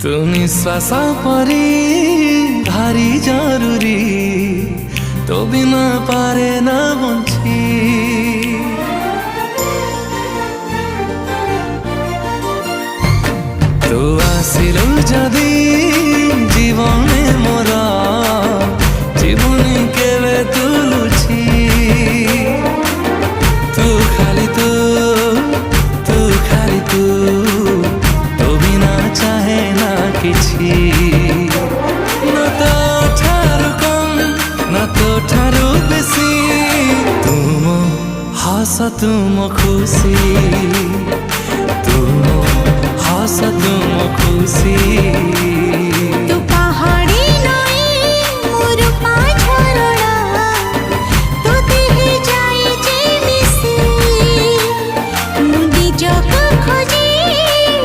तू निश्वास परी भारी जरूरी तो बिना पारे ना बंची तू आसिलु जदि जीवने मोरा जीवनी केवे तुलुछि तू खाली तू तो बिना चाहे ना किछि ना तो ठारू कम ना तो ठारू बेसी तुम हस तुम खुशी तुम हस तुम खुशी।